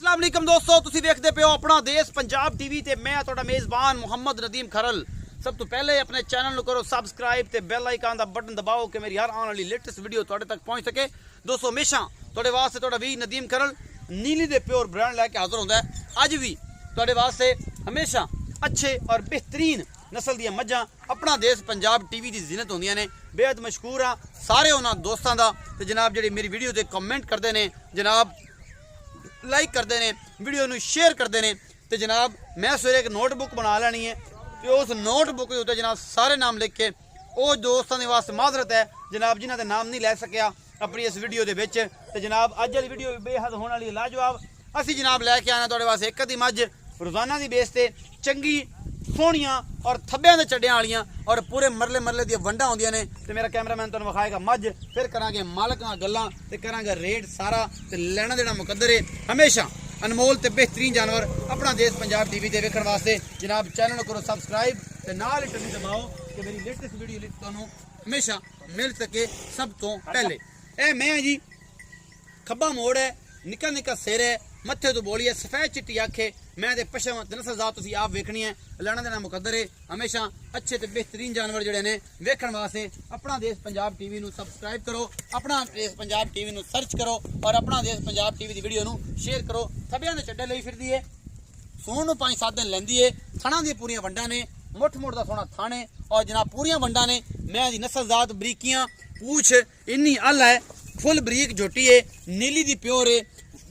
अस्सलाम वालेकुम दोस्तों, तुसी देखते पे हो अपना देश पंजाब टीवी ते मैं तुहाडा मेज़बान मुहम्मद नदीम खरल। सब तो पहले अपने चैनल को करो सबसक्राइब ते बेल आइकन का बटन दबाओ कि मेरी हर आने वाली लेटेस्ट वीडियो तुहाडे तक पहुंच सके। दोस्तों हमेशा तुहाडे वास्ते तुहाडा वी नदीम खरल नीली दे प्योर ब्रांड लैके हाजिर होंदा है। अज भी तुहाडे वास्ते हमेशा अच्छे और बेहतरीन नस्ल दी मज्जां अपना देश पंजाब टीवी की जिनत होंदियां ने। बेहद मशहूर हाँ सारे उन्होंने दोस्तों का तो जनाब जी मेरी वीडियो से कमेंट करते हैं, जनाब लाइक करते हैं, वीडियो में शेयर करते हैं। तो जनाब मैं सवेरे एक नोटबुक बना लैनी है तो उस नोटबुक के उत्ते जनाब सारे नाम लिख के वो दोस्तों के वास्ते माजरत है जनाब जिन्हों के नाम नहीं लै सकिया अपनी इस वीडियो के विच। तो जनाब अज वाली वीडियो बेहद होने वाली लाजवाब। असी जनाब लैके आना तुहाडे वास्ते एक अद्धी मझ रोजाना की बेस से चंगी सोहनियां और थब्बियां दे चड्डियां वालियां और पूरे मरले मरले दी वंडां होंदियां ने। ते मेरा कैमरामैन तुहानूं विखाएगा मझ, फिर करांगे मालक नाल गल्लां ते करांगे रेट सारा ते लेना देना मुकद्दर है। हमेशा अनमोल ते बेहतरीन जानवर अपना देश पंजाब टीवी ते वेखण वास्ते जनाब चैनल को करो सबसक्राइब ते नाल ही टन्नी दबाओ कि मेरी लेटेस्ट वीडियो तुहानूं हमेशा मिल सके सब तो पहले। ए मैं जी खब्बा मोड़ है, निक्का निक्का सिर है, मत्थे तो बोली है, सफेद चिट्टी अख है। मैं ते पशम नस्ल जात तुसीं आप वेखनी है, लेना देना मुकद्दर है। हमेशा अच्छे ते बेहतरीन जानवर जिहड़े ने वेखण वास्ते अपना देश पंजाब टीवी नूं सबसक्राइब करो, अपना देश पंजाब टीवी नूं सर्च करो और अपना देश पंजाब टीवी दी वीडियो नूं शेयर करो। थब्बियां दे चड्डे लई फिरदी है, सूण नूं 5-7 दिन लैंदी है, थणां दी पूरियां वंडां ने, मुठ मुठ दा सोहना थाने और जनाब पूरियां वंडां ने। मैं दी नस्ल जात बरीकियां पूछ इन्नी अल है, फुल बरीक झोटी है, नीली दी प्योर है,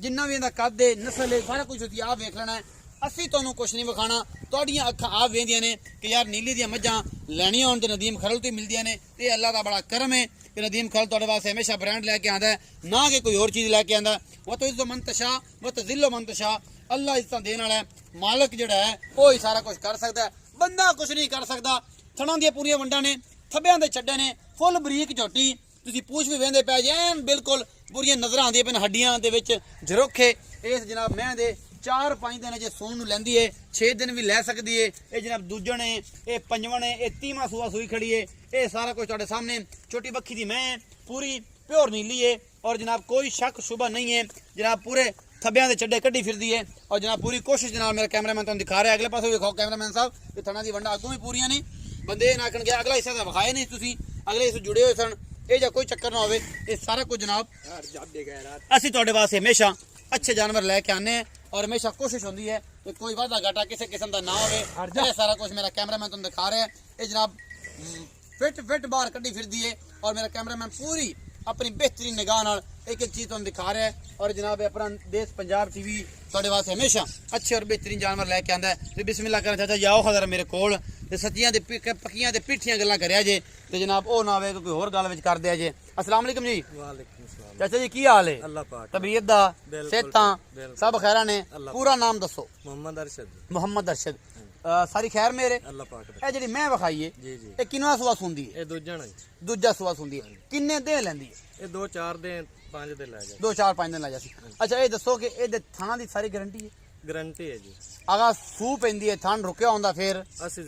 जिन्ना भी कद है नस्ल है सारा कुछ आप वेख लेना है। असी तुहानूं कुछ नहीं विखाना, तुहाडियां अखां आप वेंदियां ने कि यार नीली दी मज्जां लैणियां होण ते नदीम खरल तो मिलदियां ने। ते अल्लाह दा बड़ा करम है कि नदीम खरल तुहाडे वास्ते हमेशा ब्रांड लैके आंदा है, ना कि कोई होर चीज़ लैके आंदा। वो तो इज्जो मंतशा वो तो जिल्लो मंतशा, अल्लाह इज्जतां देण वाला है, मालक जिहड़ा है वो ही सारा कुछ कर सकदा है, बंदा कुछ नहीं कर सकदा। थणां दियां पूरियां वंडां ने, थब्बियां दे चड्डे ने, फुल बरीक झोटी, तुसीं पूछ भी वेंदे पै जैन बिल्कुल पूरियां नजर आंदियां पैन, हड्डियां दे विच झरोखे। इस जनाब मैं दे 4-5 दिन जे सूण नूं लैंदी है, 6 दिन भी लै सकदी है। ये जनाब दूजण है, ये पंजवण है, ये 30वां सूआ सूई खड़ी है। ये सारा कुछ तुहाडे सामने छोटी बक्खी दी मैं पूरी प्योर नीली है और जनाब कोई शक शुबा नहीं है। जनाब पूरे थब्बियां दे चड्डे कड्डी फिरदी है और जनाब पूरी कोशिश जनाब मेरा कैमरामैन तुहानूं दिखा रहा है। अगले पासे देखो कैमरामैन साहब, ये थणां दी वंडां अगों भी पूरियां नहीं, बंदे ना आखण गया अगला हिस्सा तां विखाए नहीं तुसीं, अगले हिस्से जुड़े हुए सन, ये जा कोई चक्कर ना होवे। ये सारा कुछ जनाब असी तुहाडे वास्ते हमेशा अच्छे जानवर लैके आने हैं और हमेशा कोशिश होती है कि कोई वादा घाटा किसी किस्म का ना होवे। ये सारा कुछ मेरा कैमरामैन तुहानूं दिखा रहा है। ये जनाब फिट बाहर कड्डी फिरदी है और मेरा कैमरामैन पूरी अपनी बेहतरीन निगाह नाल एक एक चीज़ तुहानूं दिखा रहा है। और जनाब अपना देश पंजाब टीवी तुहाडे वास्ते हमेशा अच्छे और बेहतरीन जानवर लैके आंदा है। ते बिस्मिल्लाह करना चाचा जी, आओ खजर मेरे कोल ते सच्चियां ते पक्कियां ते पिट्ठियां गल्लां करिया जे ते जनाब ओ ना आवे कोई होर गल विच कर दिया जे। अस्सलाम वालेकुम जी। वालेकुम सलाम चाचा जी की हाल है? अल्लाह पाक तबीयत दा सेहतां सब खैरा ने? पूरा नाम दसो। मोहम्मद अरशद। मोहम्मद अरशद। सारी खैर मेरे? अल्लाह पाक ए जेडी मैं विखाई है जी जी ए किनवा सुआ सुंदी है? ये दूजन है, दूजा सुआ सुंदी है। किन्ने दिन लैंदी है? ये 2-4 दिन 5 दिन लै जाए। 2-4-5 दिन ला जासी। अच्छा ये दसो कि ए दे थाना दी सारी गारंटी है? गारंटी है जी। अगर सू पैंदी है थान रुकिया होंदा फिर असि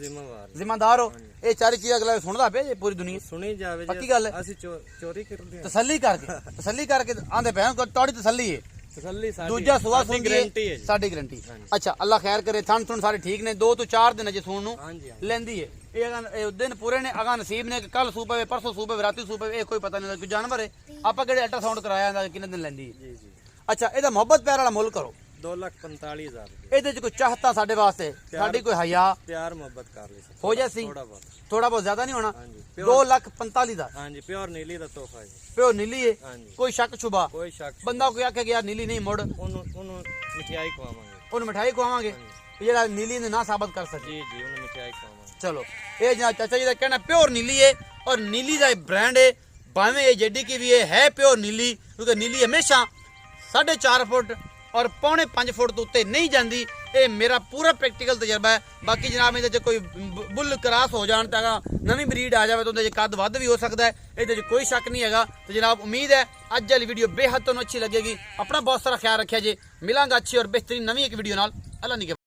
जिम्मेदार हो? ये सारी चीज अगला सुनदा पे ये पूरी दुनिया सुनी जावे पक्की गल है? असि चोरी करदे हैं। तसल्ली करके आंदे पे तोड़ी तसल्ली है। तसल्ली साडी दूजा सुआ सुन गारंटी है जी। साडी गारंटी। अच्छा अल्लाह खैर करे, थन सुन सारे ठीक ने। 2 तो 4 दिन अजे सुन नूं हां जी लेंदी है। ये दिन पूरे ने अगा नसीब ने कि कल सू पवे, परसों सू पवे, राती सू पवे, ये कोई पता नहीं। कोई जानवर है आपा केड़े अल्ट्रासाउंड कराया किन्ने दिन लेंदी है? जी जी। अच्छा एदा मोहब्बत प्यार वाला मुल करो। 2,45,000 ਇਹਦੇ ਚ ਕੋਈ ਚਾਹਤਾ ਸਾਡੇ ਵਾਸਤੇ, ਸਾਡੀ ਕੋਈ ਹਯਾ प्यार मोहब्बत कर ले हो जैसी थोड़ा बहुत। थोड़ा बहुत ज्यादा नहीं होना। हां जी 2,45,000 ਦਾ हां जी प्योर नीली दा तोहफा है जी। ਪਿਓ ਨੀਲੀ ਹੈ, हां जी ਕੋਈ ਸ਼ੱਕ ਸ਼ੁਬਾ? कोई शक ਬੰਦਾ ਕੋਈ ਆਖੇ ਕਿ ਯਾਰ ਨੀਲੀ ਨਹੀਂ ਮੁੜ ਉਹਨੂੰ ਮਠਿਆਈ ਖਵਾਵਾਂਗੇ। ਉਹਨੂੰ ਮਿਠਾਈ ਖਵਾਵਾਂਗੇ ਜਿਹੜਾ ਨੀਲੀ ਨੇ ਨਾ ਸਾਬਤ ਕਰ ਸਕੇ। जी जी ਉਹਨੂੰ ਮਠਿਆਈ ਖਵਾਵਾਂਗੇ। ਚਲੋ ਇਹ ਜਨਾਬ ਚਾਚਾ ਜੀ ਦਾ ਕਹਿਣਾ ਪਿਓਰ ਨੀਲੀ ਹੈ और नीली का ब्रांड है। भावें ये जेडी की भी है प्योर नीली, क्योंकि नीली हमेशा 4.5 फुट और 4.5 फुट तो उत्ते नहीं जाती। ये मेरा पूरा प्रैक्टिकल तजर्बा है। बाकी जनाब ये कोई बुल क्रॉस हो जान तो नवी ब्रीड आ जाए तो कद वध भी हो सकता है, ये कोई शक नहीं है। तो जनाब उम्मीद है अज वाली वीडियो बेहद तुहानूं अच्छी लगेगी। अपना बहुत सारा ख्याल रखिया जे। मिलांगा अच्छी और बेहतरीन नवी एक वीडियो नाल। अल्लाह निगह।